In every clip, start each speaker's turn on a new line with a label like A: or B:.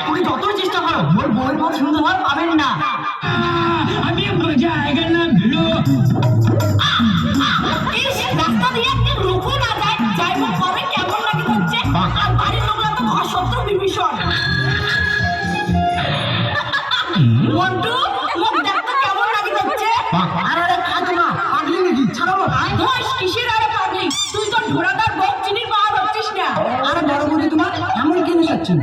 A: তুমি যতই চেষ্টা করো মোর বউয়ের মতো সুন্দর হওয়ার পাবেন না।
B: अभी मजा आएगा ना भिड़ो।
C: রাস্তা দিয়ে একটা লোকও না যায়, যাই হোক কবে কেমন লাগে হচ্ছে, আর বাড়ির লোকরা তো ঘর শব্দ বিভীষণ। মন্টু মুখ দেখতে কেমন লাগে হচ্ছে?
A: আরে আরে কাঁদো না, পাগলি নাকি? ছাড়ো ভাই।
C: ধস কিসের আরে পাগলি, তুই তো ঘোড়াদার বক চিনির পাওয়া হচ্ছিস না।
A: আরে বড় বৌদি তোমার এমন কেন যাচ্ছেন?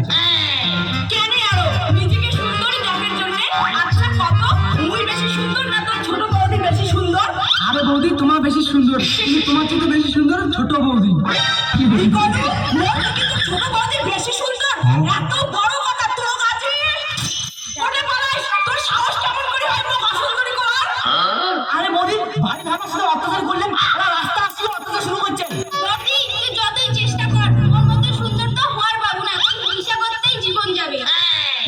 C: কেন আরো নিজেকে সুন্দরী দেখার জন্য? আচ্ছা কত মুই বেশি সুন্দর না তোর ছোট বৌদি বেশি সুন্দর?
A: আরে বৌদি তোমার বেশি সুন্দর, কিন্তু তোমার থেকে বেশি সুন্দর ছোট বৌদি।
C: কি করু মোর থেকে তো ছোট বৌদি বেশি সুন্দর, এত বড় কথা তোর কাছে ওরে পালাই, তোর সাহস কেমন করে হয় মুখ অসুন্দরী করার?
A: আরে বৌদি ভারী ভাবার সাথে অত্যাচার করলেন, আর রাস্তা আসলে অত্যাচার শুরু করছেন।
C: বৌদি তুই যতই চেষ্টা কর ওর মতো সুন্দর তো হওয়ার পাবো না, হিংসা করতেই জীবন যাবে।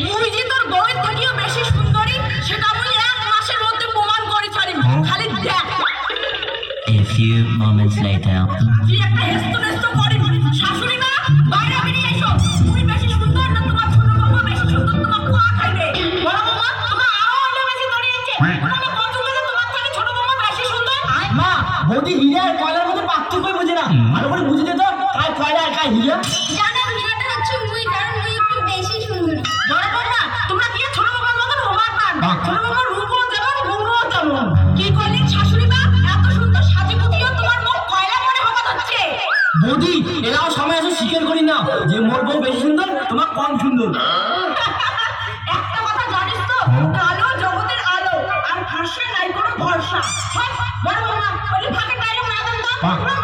C: মুই যে তোর বউয়ের থেকেও বেশি সুন্দরী সেটা মুই 1 মাসের মধ্যে প্রমাণ করে ছাড়িব, খালি দেখ।
D: A few moments later.
C: তুই একটা হেস্ত করিস, শাশুড়ি মা বাইরে বেরিয়ে এসো, মুই বেশি সুন্দর না তোমার ছোট বউ বেশি সুন্দর, তোমার কোয়া খাইবে। বড় বৌমা তোমার আরো অন্য বেশি দাঁড়িয়েছে, তোমার পছন্দ না তোমার থেকে ছোট বউ বেশি সুন্দর?
A: মা বৌদি হিরে আর কয়লার মধ্যে পার্থক্যই বোঝে না, ভালো করে বুঝে দিত কায় কয়লা আর কায় হিরে।
C: জানো হিরাটা হচ্ছে মুই, কারণ মুই একটু বেশি সুন্দরী। বড় বৌমা তোমরা কি ছোট বউর মতন হোমার পান? ছোট বউর রূপও যেমন গুণও তেমন। কি করলি শাশুড়ি মা, এত সুন্দর সাজি গুটিও তোমার মুখ কয়লা মনে হওয়া হচ্ছে।
A: বৌদি এরাও সময় আসে স্বীকার করি না যে মোর বউ বেশি সুন্দর, তোমার কম সুন্দর।
C: একটা কথা জানিস তো, কালো জগতের আলো আর ভাষা নাই কোনো ভরসা। বড় বৌমা ওই ফাঁকে ডায়লগ না দেন তো, পুরো